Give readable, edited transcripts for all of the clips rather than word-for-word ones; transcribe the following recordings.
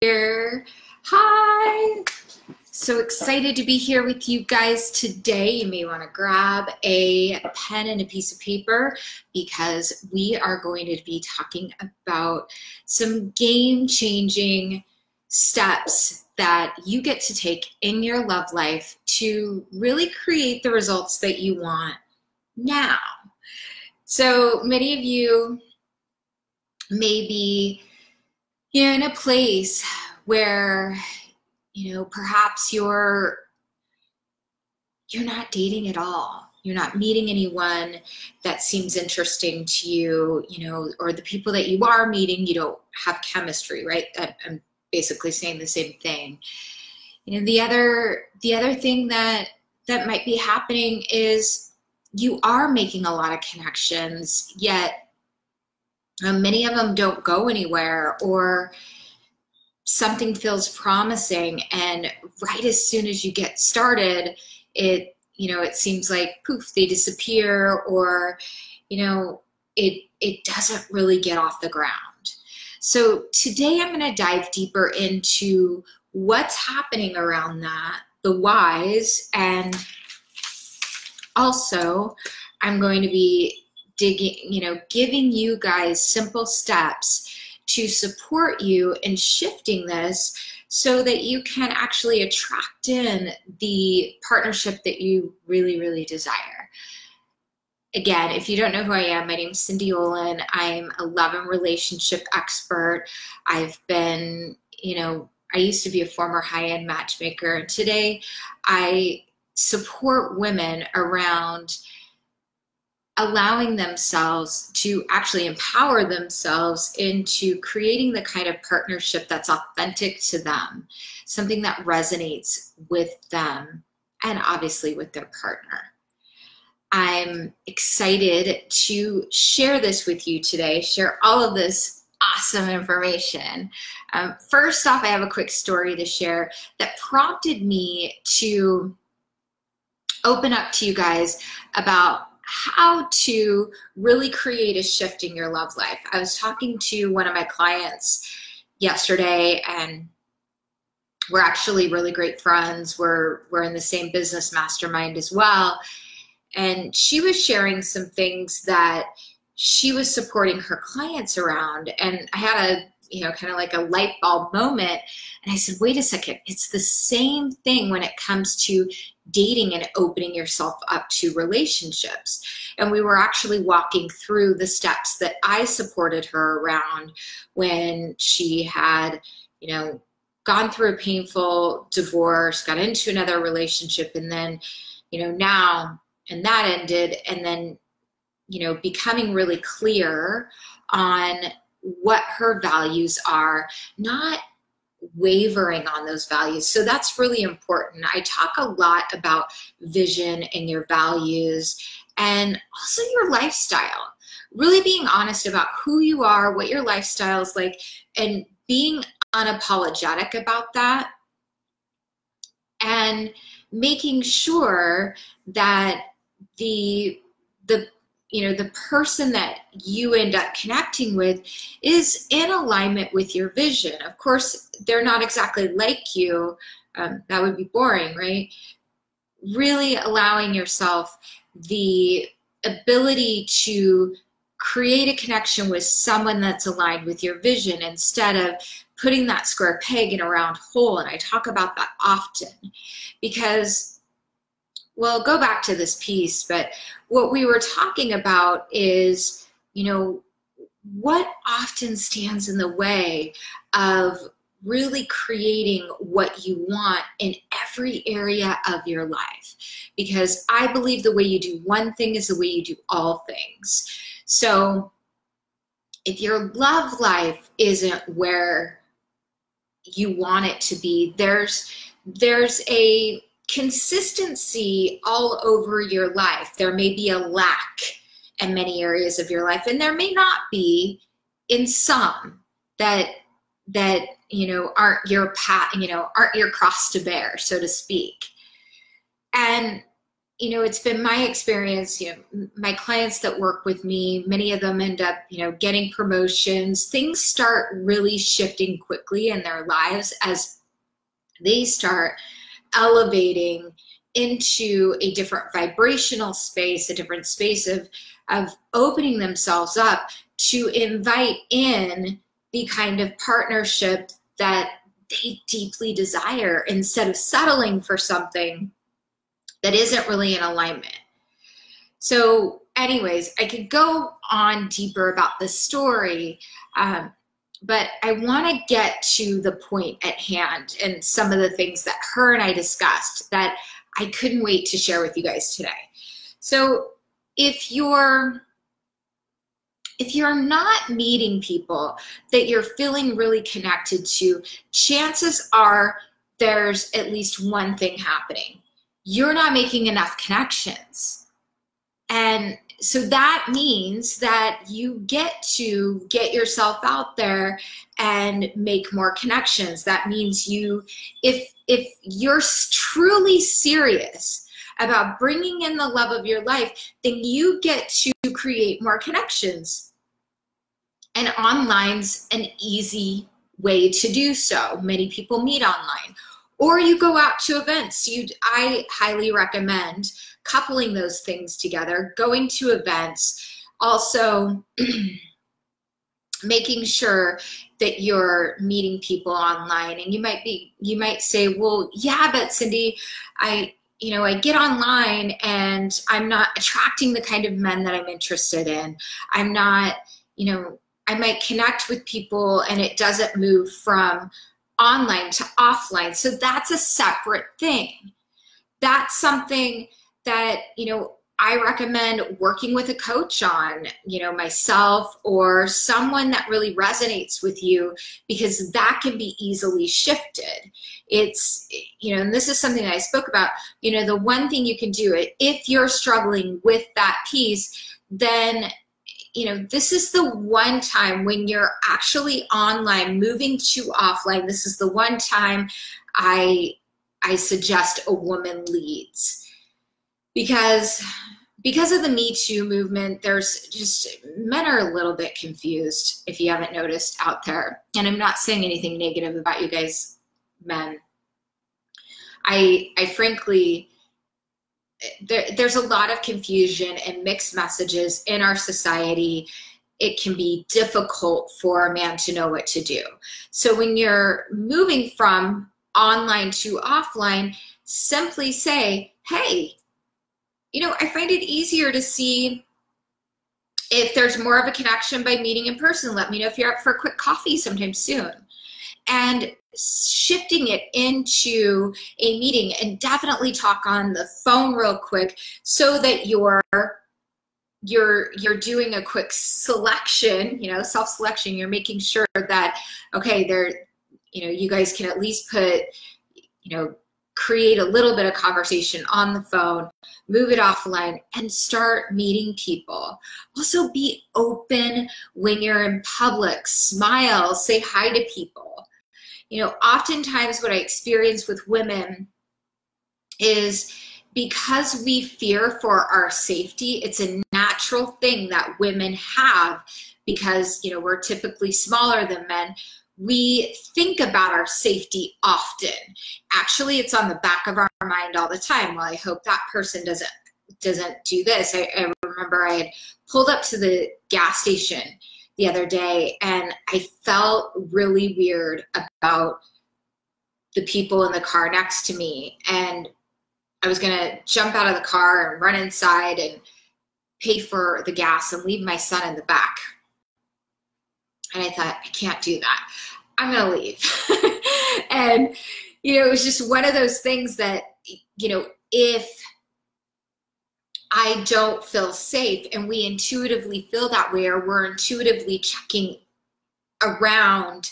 Here. Hi. So excited to be here with you guys today. You may want to grab a pen and a piece of paper because we are going to be talking about some game-changing steps that you get to take in your love life to really create the results that you want now. So many of you may be in a place where perhaps you're not dating at all. You're not meeting anyone that seems interesting to you, or the people that you are meeting, you don't have chemistry, right? I'm basically saying the same thing. The other thing that might be happening is you are making a lot of connections, yet many of them don't go anywhere, or something feels promising, and right as soon as you get started, it seems like poof, they disappear, or it doesn't really get off the ground. So today I'm going to dive deeper into what's happening around that, the whys, and also I'm going to be giving you guys simple steps to support you in shifting this so that you can actually attract in the partnership that you really, really desire. Again, if you don't know who I am, my name is Cindy Olin. I'm a love and relationship expert. I've been, I used to be a former high-end matchmaker, and today I support women around allowing themselves to actually empower themselves into creating the kind of partnership that's authentic to them, something that resonates with them and obviously with their partner. I'm excited to share this with you today, share all of this awesome information. First off, I have a quick story to share that prompted me to open up to you guys about how to really create a shift in your love life. I was talking to one of my clients yesterday, and we're actually really great friends. We're in the same business mastermind as well. And she was sharing some things that she was supporting her clients around. And I had a kind of like a light bulb moment. And I said, wait a second, it's the same thing when it comes to dating and opening yourself up to relationships. And we were actually walking through the steps that I supported her around when she had, gone through a painful divorce, got into another relationship, and then, now, and that ended, and then, becoming really clear on what her values are, not wavering on those values. So that's really important. I talk a lot about vision and your values and also your lifestyle. Really being honest about who you are, what your lifestyle is like, and being unapologetic about that, and making sure that the person that you end up connecting with is in alignment with your vision. Of course, they're not exactly like you. That would be boring, right? Really allowing yourself the ability to create a connection with someone that's aligned with your vision instead of putting that square peg in a round hole. And I talk about that often because, well, go back to this piece, but what we were talking about is, what often stands in the way of really creating what you want in every area of your life. Because I believe the way you do one thing is the way you do all things. So if your love life isn't where you want it to be, there's a consistency all over your life. There may be a lack in many areas of your life, and there may not be in some that aren't your path, aren't your cross to bear, so to speak. And you know, it's been my experience, you know, my clients that work with me, many of them end up, you know, getting promotions. Things start really shifting quickly in their lives as they start elevating into a different vibrational space, a different space of opening themselves up to invite in the kind of partnership that they deeply desire, instead of settling for something that isn't really in alignment. So anyways, I could go on deeper about this story, but I want to get to the point at hand and some of the things that her and I discussed that I couldn't wait to share with you guys today. So if you're not meeting people that you're feeling really connected to, chances are there's at least one thing happening. You're not making enough connections. And so that means that you get to get yourself out there and make more connections. That means if you're truly serious about bringing in the love of your life, then you get to create more connections. And online's an easy way to do so. Many people meet online. Or you go out to events. I highly recommend coupling those things together, going to events, also making sure that you're meeting people online. And you might say, well, yeah, but Cindy, I get online and I'm not attracting the kind of men that I'm interested in. I'm not, I might connect with people and it doesn't move from online to offline. So that's a separate thing. That's something that, I recommend working with a coach on, myself or someone that really resonates with you, because that can be easily shifted. It's, and this is something that I spoke about, the one thing you can do it if you're struggling with that piece, then this is the one time when you're actually online, moving to offline. This is the one time I suggest a woman leads, because of the Me Too movement. There's just, men are a little bit confused, if you haven't noticed out there. And I'm not saying anything negative about you guys, men. I frankly, there's a lot of confusion and mixed messages in our society. It can be difficult for a man to know what to do. So when you're moving from online to offline, simply say, hey, I find it easier to see if there's more of a connection by meeting in person. Let me know if you're up for a quick coffee sometime soon. And shifting it into a meeting, and definitely talk on the phone real quick so that you're doing a quick selection, self-selection. You're making sure that, okay, you guys can at least put, create a little bit of conversation on the phone, move it offline, and start meeting people. Also be open when you're in public. Smile, say hi to people. Oftentimes what I experience with women is, because we fear for our safety, it's a natural thing that women have, because, we're typically smaller than men. We think about our safety often. Actually, it's on the back of our mind all the time. Well, I hope that person doesn't do this. I remember I had pulled up to the gas station the other day, and I felt really weird about the people in the car next to me. And I was gonna jump out of the car and run inside and pay for the gas and leave my son in the back. And I thought, I can't do that. I'm gonna leave. And, it was just one of those things that, if I don't feel safe, and we intuitively feel that way, or we're intuitively checking around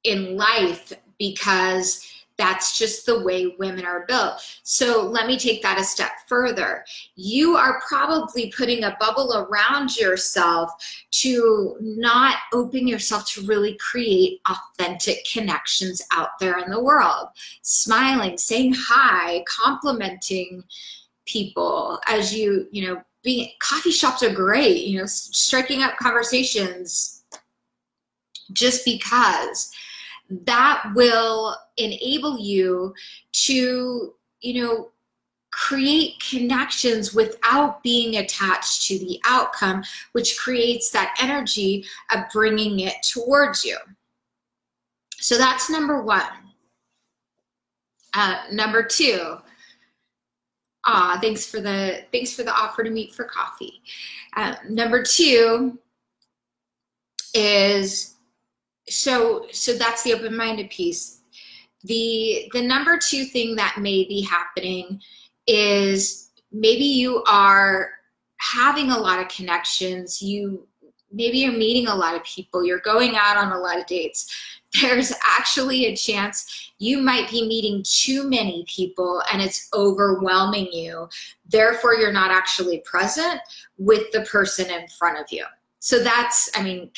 in life, because that's just the way women are built. So let me take that a step further. You are probably putting a bubble around yourself to not open yourself to really create authentic connections out there in the world. Smiling, saying hi, complimenting people, as coffee shops are great, striking up conversations, just because that will enable you to, create connections without being attached to the outcome, which creates that energy of bringing it towards you. So that's number one. Number two, thanks for the offer to meet for coffee. Number two is, so that's the open-minded piece. The number two thing that may be happening is maybe you are having a lot of connections. Maybe you're meeting a lot of people. You're going out on a lot of dates. There's actually a chance you might be meeting too many people and it's overwhelming you. Therefore, you're not actually present with the person in front of you. So that's,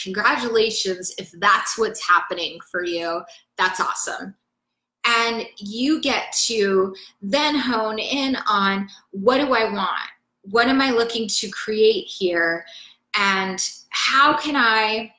congratulations if that's what's happening for you. That's awesome. And you get to then hone in on, what do I want? What am I looking to create here? And how can I